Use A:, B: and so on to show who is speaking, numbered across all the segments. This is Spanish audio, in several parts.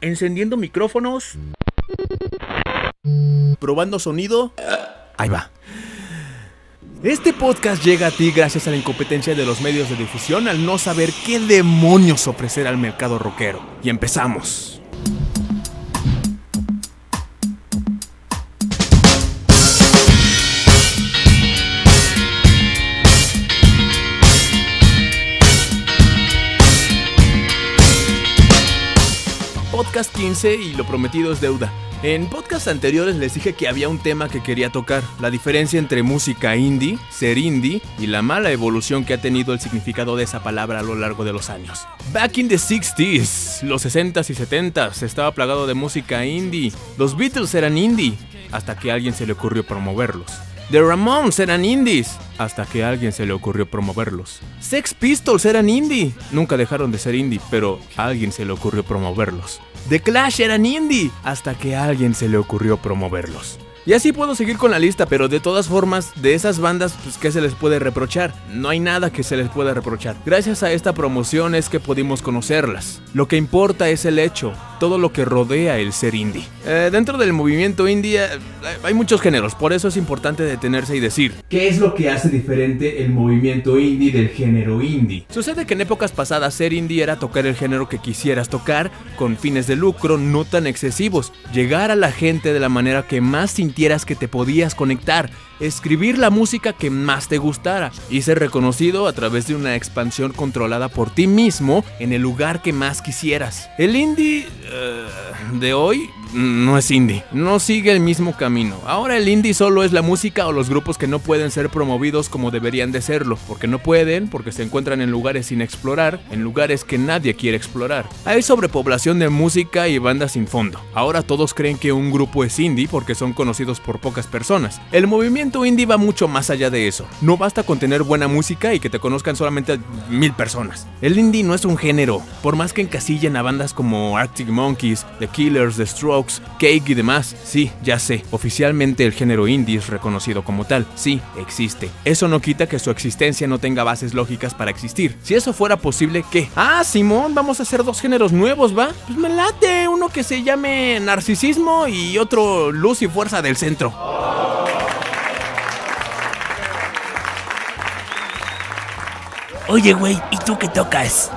A: Encendiendo micrófonos. Probando sonido. Ahí va. Este podcast llega a ti gracias a la incompetencia de los medios de difusión al no saber qué demonios ofrecer al mercado rockero. Y empezamos. Podcast 15 y lo prometido es deuda. En podcasts anteriores les dije que había un tema que quería tocar, la diferencia entre música indie, ser indie y la mala evolución que ha tenido el significado de esa palabra a lo largo de los años. Back in the 60s, los 60s y 70s, estaba plagado de música indie. Los Beatles eran indie, hasta que a alguien se le ocurrió promoverlos. The Ramones eran indies, hasta que a alguien se le ocurrió promoverlos. Sex Pistols eran indie, nunca dejaron de ser indie, pero a alguien se le ocurrió promoverlos. The Clash eran indie, hasta que a alguien se le ocurrió promoverlos. Y así puedo seguir con la lista, pero de todas formas, de esas bandas, pues ¿qué se les puede reprochar? No hay nada que se les pueda reprochar. Gracias a esta promoción es que pudimos conocerlas. Lo que importa es el hecho, todo lo que rodea el ser indie. Dentro del movimiento indie hay muchos géneros, por eso es importante detenerse y decir ¿qué es lo que hace diferente el movimiento indie del género indie? Sucede que en épocas pasadas ser indie era tocar el género que quisieras tocar, con fines de lucro no tan excesivos, llegar a la gente de la manera que más sintieras que te podías conectar, escribir la música que más te gustara y ser reconocido a través de una expansión controlada por ti mismo en el lugar que más quisieras. El indie de hoy no es indie, no sigue el mismo camino. Ahora el indie solo es la música o los grupos que no pueden ser promovidos como deberían de serlo, porque no pueden, porque se encuentran en lugares sin explorar, en lugares que nadie quiere explorar. Hay sobrepoblación de música y bandas sin fondo. Ahora todos creen que un grupo es indie porque son conocidos por pocas personas. El movimiento indie va mucho más allá de eso. No basta con tener buena música y que te conozcan solamente 1000 personas. El indie no es un género, por más que encasillen a bandas como Arctic Monkeys, The Killers, The Strokes, Cake y demás. Sí, ya sé, oficialmente el género indie es reconocido como tal. Sí, existe. Eso no quita que su existencia no tenga bases lógicas para existir. Si eso fuera posible, ¿qué? Ah, Simón, vamos a hacer 2 géneros nuevos, ¿va? Pues me late, uno que se llame Narcisismo y otro Luz y Fuerza del Centro.
B: Oye, güey, ¿y tú qué tocas?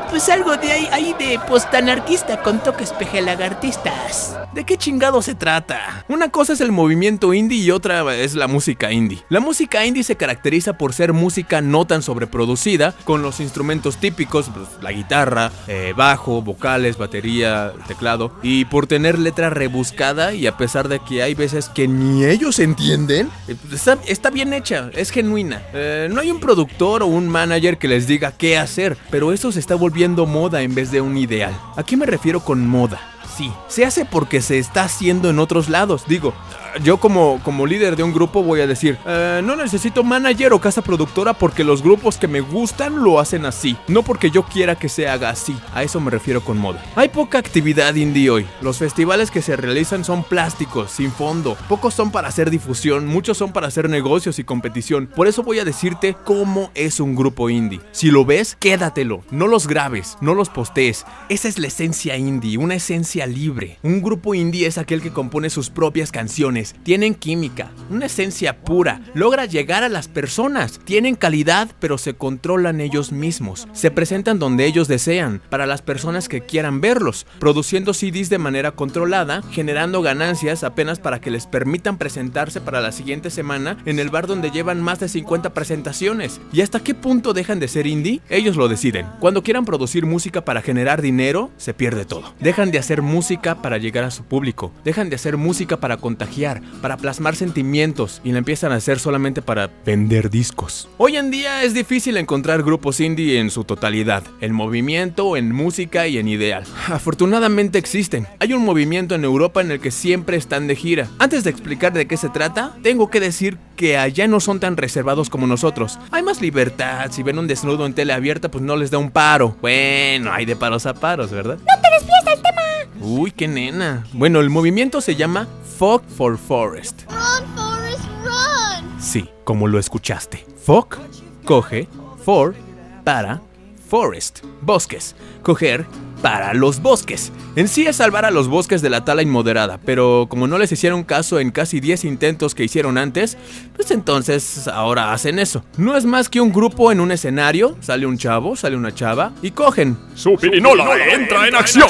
B: Pues algo de ahí de postanarquista con toques pejelagartistas.
A: ¿De qué chingado se trata? Una cosa es el movimiento indie y otra es la música indie. La música indie se caracteriza por ser música no tan sobreproducida, con los instrumentos típicos, pues, la guitarra, bajo, vocales, batería, teclado, y por tener letra rebuscada y a pesar de que hay veces que ni ellos entienden, está bien hecha, es genuina. No hay un productor o un manager que les diga qué hacer, pero eso se está volviendo moda en vez de un ideal. ¿A qué me refiero con moda? Sí, se hace porque se está haciendo en otros lados. Digo, yo como líder de un grupo voy a decir no necesito manager o casa productora porque los grupos que me gustan lo hacen así, no porque yo quiera que se haga así. A eso me refiero con moda. Hay poca actividad indie hoy. Los festivales que se realizan son plásticos, sin fondo. Pocos son para hacer difusión, muchos son para hacer negocios y competición. Por eso voy a decirte cómo es un grupo indie. Si lo ves, quédatelo. No los grabes, no los postees. Esa es la esencia indie, una esencia libre. Un grupo indie es aquel que compone sus propias canciones. Tienen química, una esencia pura, logra llegar a las personas, tienen calidad pero se controlan ellos mismos, se presentan donde ellos desean, para las personas que quieran verlos, produciendo CDs de manera controlada, generando ganancias apenas para que les permitan presentarse para la siguiente semana en el bar donde llevan más de 50 presentaciones. ¿Y hasta qué punto dejan de ser indie? Ellos lo deciden. Cuando quieran producir música para generar dinero, se pierde todo. Dejan de hacer música para llegar a su público, dejan de hacer música para contagiar, para plasmar sentimientos y la empiezan a hacer solamente para vender discos. Hoy en día es difícil encontrar grupos indie en su totalidad, en movimiento, en música y en ideal. Afortunadamente existen. Hay un movimiento en Europa en el que siempre están de gira. Antes de explicar de qué se trata, tengo que decir que allá no son tan reservados como nosotros. Hay más libertad, si ven un desnudo en tele abierta pues no les da un paro. Bueno, hay de paros a paros, ¿verdad?
C: ¡No te desvíes del tema!
A: Uy, qué nena. Bueno, el movimiento se llama Folk for Forest.
C: Run, Forest, run.
A: Sí, como lo escuchaste. Folk, coge, for, para, forest, bosques. Coger, para los bosques. En sí es salvar a los bosques de la tala inmoderada, pero como no les hicieron caso en casi 10 intentos que hicieron antes, pues entonces ahora hacen eso. No es más que un grupo en un escenario, sale un chavo, sale una chava y cogen.
D: ¡Su pirinola entra en acción!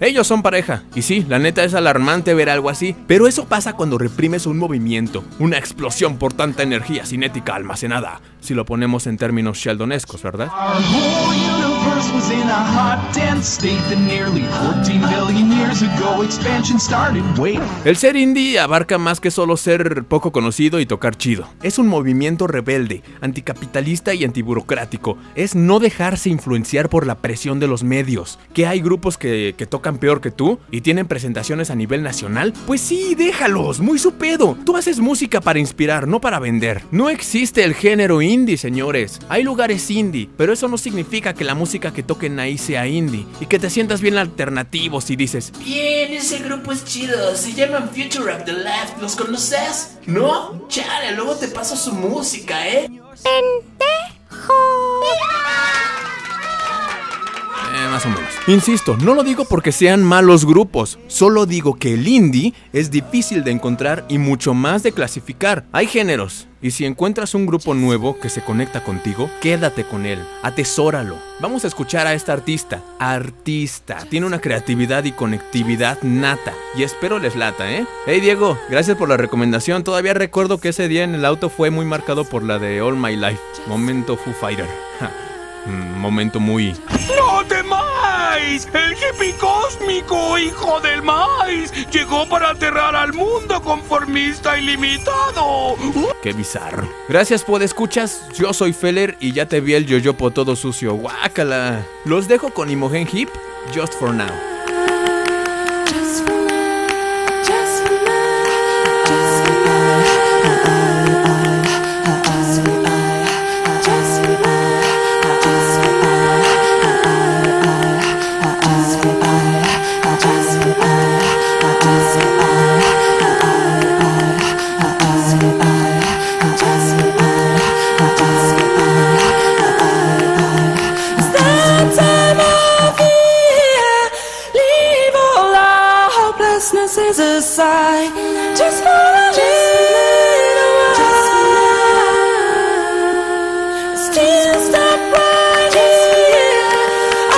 A: Ellos son pareja, y sí, la neta es alarmante ver algo así, pero eso pasa cuando reprimes un movimiento, una explosión por tanta energía cinética almacenada, si lo ponemos en términos sheldonescos, ¿verdad? El ser indie abarca más que solo ser poco conocido y tocar chido. Es un movimiento rebelde, anticapitalista y antiburocrático. Es no dejarse influenciar por la presión de los medios. ¿Que hay grupos que tocan peor que tú y tienen presentaciones a nivel nacional? Pues sí, déjalos, muy su pedo. Tú haces música para inspirar, no para vender. No existe el género indie, señores. Hay lugares indie, pero eso no significa que la música que toquen ahí sea indie y que te sientas bien alternativo si dices:
B: Bien, ese grupo es chido, se llaman Future of the Left, ¿los conoces? ¿No? Chale, luego te paso su música, ¿eh?
A: Más o menos. Insisto, no lo digo porque sean malos grupos, solo digo que el indie es difícil de encontrar y mucho más de clasificar. Hay géneros, y si encuentras un grupo nuevo que se conecta contigo, quédate con él, atesóralo. Vamos a escuchar a esta artista. Tiene una creatividad y conectividad nata, y espero les lata, ¿eh? Hey Diego, gracias por la recomendación. Todavía recuerdo que ese día en el auto fue muy marcado por la de All My Life, momento Foo Fighter. Momento muy...
E: ¡No temáis! ¡El hippie cósmico, hijo del maíz, llegó para aterrar al mundo conformista ilimitado!
A: ¡Qué bizarro! Gracias por escuchas, yo soy Feller y ya te vi el yoyopo todo sucio. ¡Guácala! Los dejo con Imogen Heap, Just For Now.
F: Is a sign just for a little while. Still stop right here. I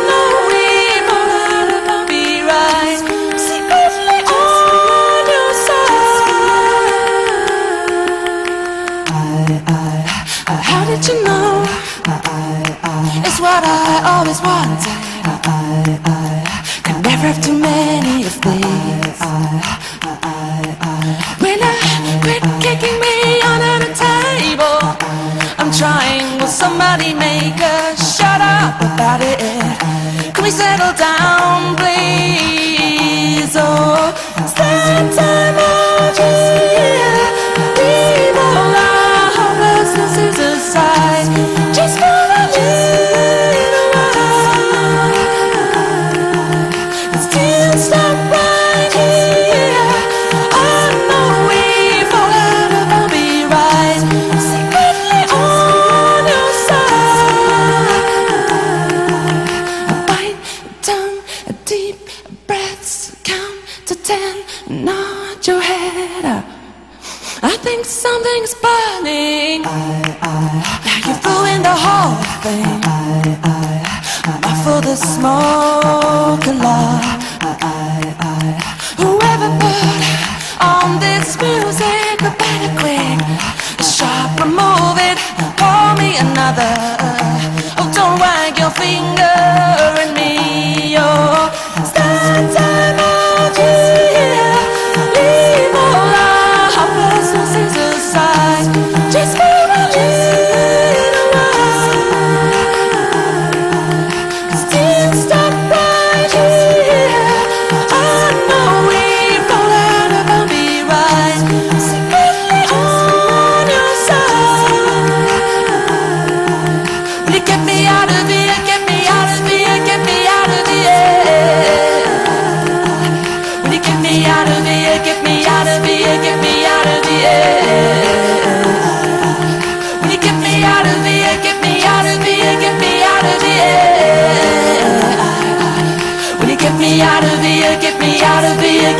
F: know we've all had a bumpy ride, secretly on your side. How did you know? It's what I always wanted. Can never have too many of these. When I quit kicking me under the table, I'm trying, will somebody make a shut up about it? Can we settle down, please? Oh, it's that time of year. Leave all our hopelessnesses aside, just for a little while. Still stop right here. I know we've all had a bumpy ride, secretly on your side. A bite, a tongue, a deep breath, count to 10, nod your head up. I think something's burning. Now you've ruined the whole thing. Muffle the smoke alarm. Whoever put on this music, better quick. Sharp, remove it, call me another. Oh, don't wag your finger at me. Oh, it's that time of year. Leave all our hopelessnesses aside, just for a little while. Still stop right here.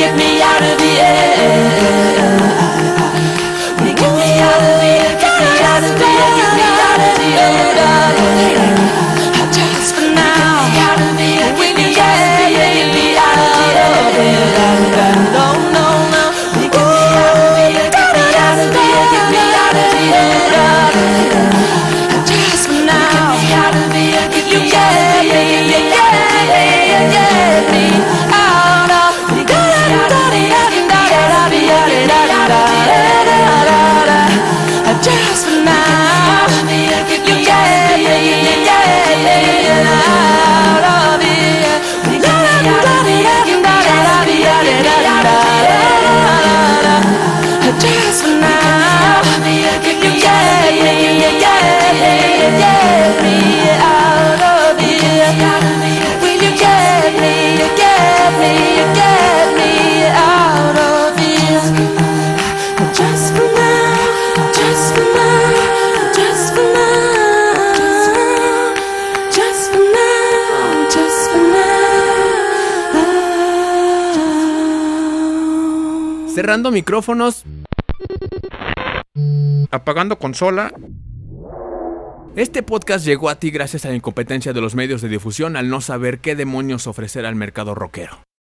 F: get me out of here. Will you get me out of here? Get me out of here. Get me out of here, darling. Just for now. Will you get me out of here? No, no, no. Will you get me out of here? Get me out of here. Get me out of here, darling. Just for now. Will you get me out of here? Just for now, you get me out of here. Just for now, you get me out of here. Will you get me out of here? Just for now, just for now, just for now, just for now, just for now.
A: Cerrando micrófonos. Apagando consola. Este podcast llegó a ti gracias a la incompetencia de los medios de difusión al no saber qué demonios ofrecer al mercado rockero.